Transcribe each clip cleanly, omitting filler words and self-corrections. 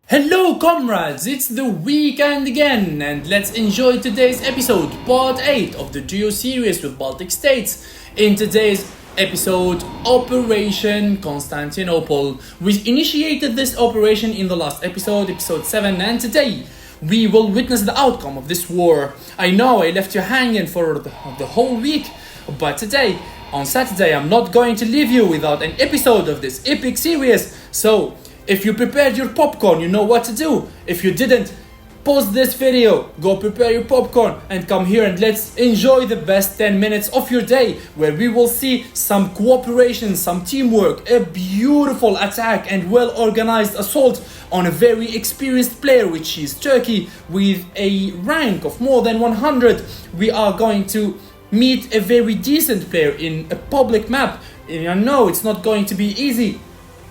Hello comrades, it's the weekend again and let's enjoy today's episode, part 8 of the Geo series with Baltic states. In today's episode, Operation Constantinople. We initiated this operation in the last episode, episode 7, and today we will witness the outcome of this war. I know I left you hanging for the whole week, but today, on Saturday, I'm not going to leave you without an episode of this epic series. So, if you prepared your popcorn, you know what to do. If you didn't, pause this video, go prepare your popcorn and come here and let's enjoy the best 10 minutes of your day where we will see some cooperation, some teamwork, a beautiful attack and well-organized assault on a very experienced player, which is Turkey, with a rank of more than 100. We are going to meet a very decent player in a public map. And I know it's not going to be easy.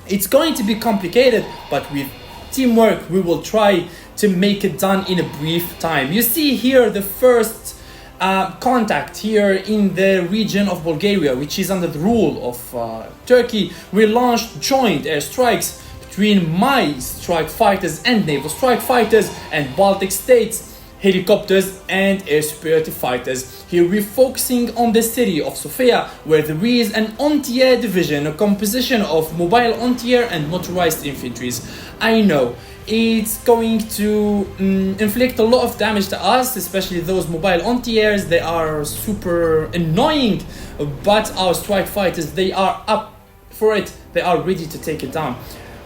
It's going to be complicated, but with teamwork we will try to make it done in a brief time. You see here the first contact here in the region of Bulgaria, which is under the rule of Turkey. We launched joint airstrikes between my strike fighters and naval strike fighters and Baltic states helicopters and air superiority fighters. Here we're focusing on the city of Sofia, where there is an anti-air division, a composition of mobile anti-air and motorized infantries. I know it's going to inflict a lot of damage to us, especially those mobile anti-airs. They are super annoying, but our strike fighters, they are up for it. They are ready to take it down.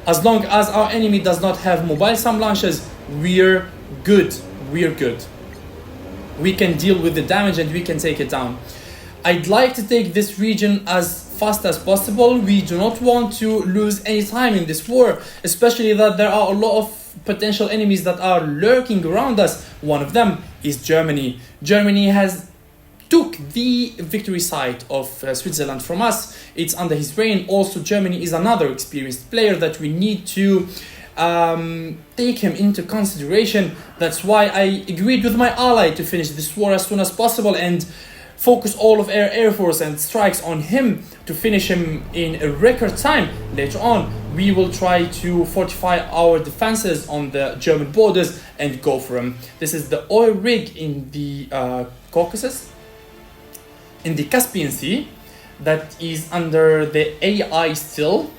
As long as our enemy does not have mobile SAM launchers, we're good. We're good. We can deal with the damage and we can take it down. I'd like to take this region as fast as possible. We do not want to lose any time in this war, especially that there are a lot of potential enemies that are lurking around us. One of them is Germany. Germany has took the victory site of Switzerland from us. It's under his reign. Also, Germany is another experienced player that we need to take him into consideration. That's why I agreed with my ally to finish this war as soon as possible and focus all of our air force and strikes on him to finish him in a record time. Later on, we will try to fortify our defenses on the German borders and go for him. This is the oil rig in the Caucasus, in the Caspian Sea, that is under the AI still.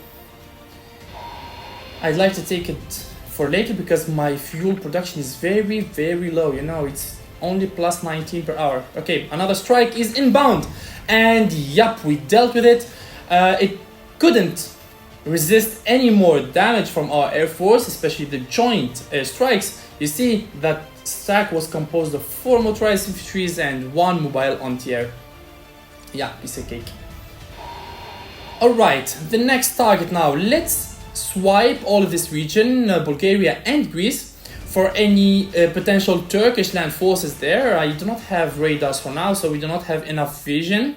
I'd like to take it for later because my fuel production is very, very low. You know, it's only plus 19 per hour. Okay, another strike is inbound. And yup, we dealt with it. It couldn't resist any more damage from our air force, especially the joint air strikes. You see, that stack was composed of 4 motorized infantries and 1 mobile anti-air. Yeah, piece of cake. Alright, the next target now. Let's swipe all of this region, Bulgaria and Greece, for any potential Turkish land forces there. I do not have radars for now, so we do not have enough vision.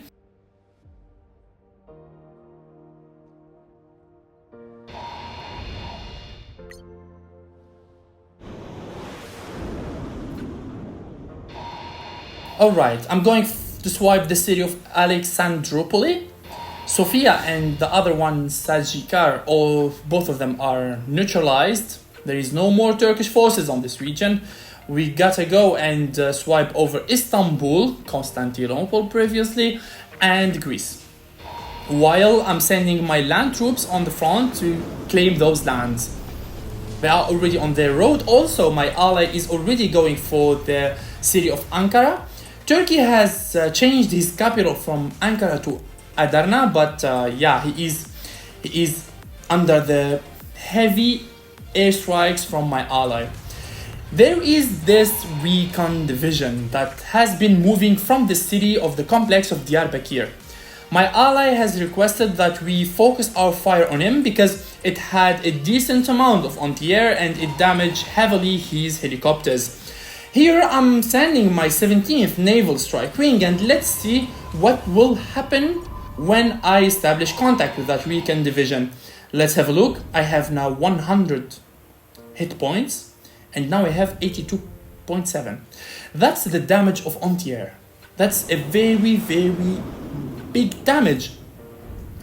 Alright, I'm going to swipe the city of Alexandroupoli. Sofia and the other one, Sajikar, both of them are neutralized. There is no more Turkish forces on this region. We gotta go and swipe over Istanbul, Constantinople previously, and Greece. While I'm sending my land troops on the front to claim those lands. They are already on their road. Also, my ally is already going for the city of Ankara. Turkey has changed his capital from Ankara to Adarna, but yeah, he is under the heavy airstrikes from my ally. There is this recon division that has been moving from the city of the complex of Diyarbakir. My ally has requested that we focus our fire on him because it had a decent amount of anti-air and it damaged heavily his helicopters. Here I'm sending my 17th Naval Strike Wing and let's see what will happen when I establish contact with that recon division. Let's have a look. I have now 100 hit points and now I have 82.7. That's the damage of anti-air. That's a very, very big damage.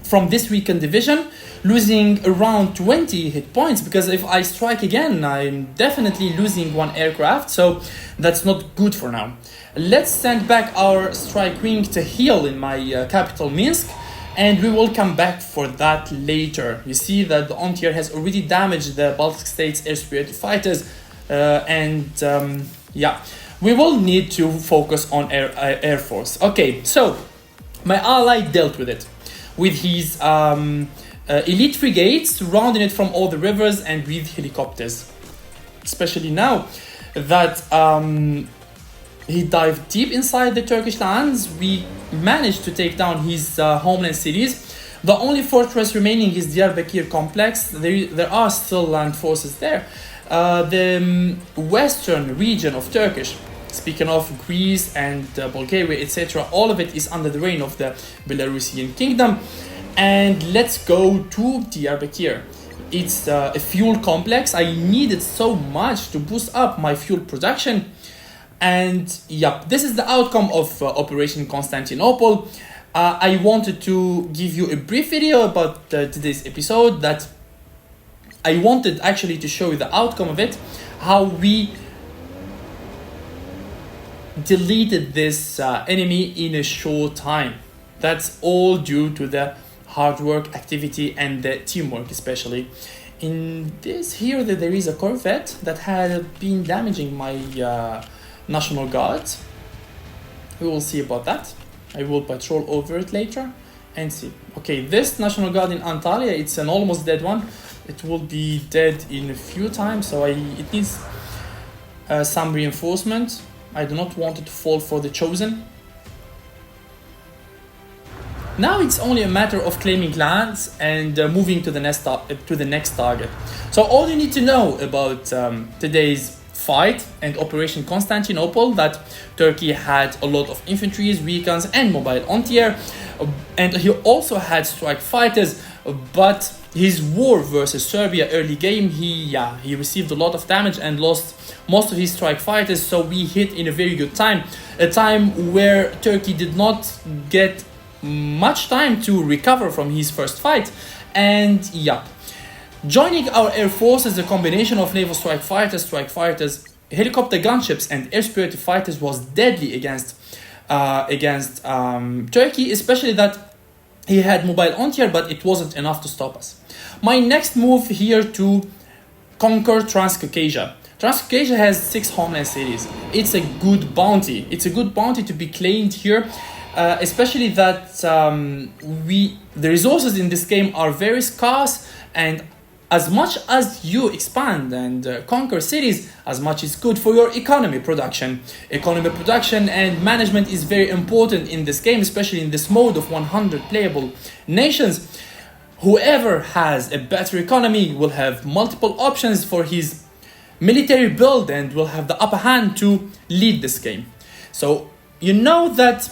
from this weakened division, losing around 20 hit points, because if I strike again, I'm definitely losing one aircraft, so that's not good for now. Let's send back our strike wing to heal in my capital Minsk, and we will come back for that later. You see that the Ontier has already damaged the Baltic states' air superiority fighters, yeah, we will need to focus on air force. Okay, so my ally dealt with it with his elite frigates, surrounding it from all the rivers, and with helicopters. Especially now that he dived deep inside the Turkish lands, we managed to take down his homeland cities. The only fortress remaining is Diyarbakir complex. There are still land forces there. The western region of Turkish, speaking of Greece and Bulgaria, etc., all of it is under the reign of the Belarusian kingdom. And let's go to Diyarbakir. It's a fuel complex. I needed so much to boost up my fuel production. And yep, this is the outcome of Operation Constantinople. I wanted to give you a brief video about today's episode, that I wanted actually to show you the outcome of it, how we deleted this enemy in a short time. That's all due to the hard work, activity, and the teamwork especially. In this here, there is a corvette that had been damaging my National Guard. We will see about that. I will patrol over it later and see. Okay, this National Guard in Antalya, it's an almost dead one. It will be dead in a few times, so it needs some reinforcement. I do not want it to fall for the Chosen. Now it's only a matter of claiming lands and moving to the next target. So all you need to know about today's fight and Operation Constantinople, that Turkey had a lot of infantry, weapons, and mobile anti-air, and he also had strike fighters, but his war versus Serbia early game, he received a lot of damage and lost most of his strike fighters, so we hit in a very good time, a time where Turkey did not get much time to recover from his first fight. And yeah, joining our air forces, a combination of naval strike fighters, helicopter gunships, and air superiority fighters was deadly against Turkey, especially that he had mobile anti-air, but it wasn't enough to stop us. My next move here to conquer Transcaucasia. Transcaucasia has 6 homeland cities. It's a good bounty. It's a good bounty to be claimed here. Especially that the resources in this game are very scarce, and as much as you expand and conquer cities, as much is good for your economy production. Economy production and management is very important in this game, especially in this mode of 100 playable nations. Whoever has a better economy will have multiple options for his military build and will have the upper hand to lead this game. So you know that,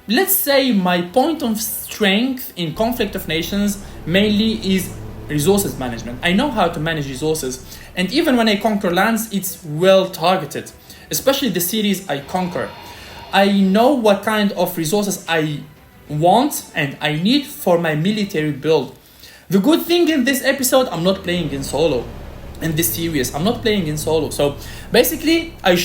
let's say, my point of strength in Conflict of Nations mainly is resources management. I know how to manage resources, and even when I conquer lands, it's well targeted, especially the cities I conquer. I know what kind of resources I want and I need for my military build. The good thing in this episode, I'm not playing in solo. In this series, I'm not playing in solo. So basically, I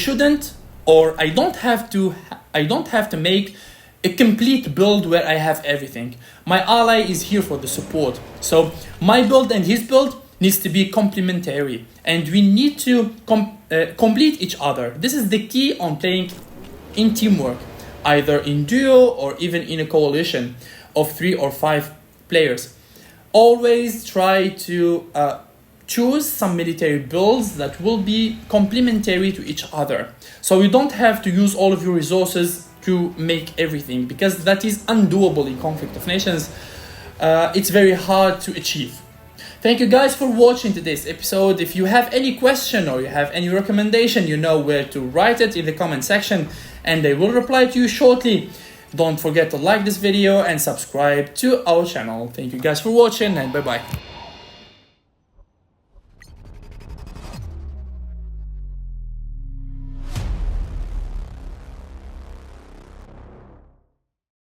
don't have to make a complete build where I have everything. My ally is here for the support. So my build and his build needs to be complementary, and we need to complete each other. This is the key on playing in teamwork, either in duo or even in a coalition of 3 or 5 players. Always try to choose some military builds that will be complementary to each other, so you don't have to use all of your resources to make everything, because that is undoable in Conflict of Nations. It's very hard to achieve. Thank you guys for watching today's episode. If you have any question or you have any recommendation, you know where to write it in the comment section, and I will reply to you shortly. Don't forget to like this video and subscribe to our channel. Thank you guys for watching, and bye bye.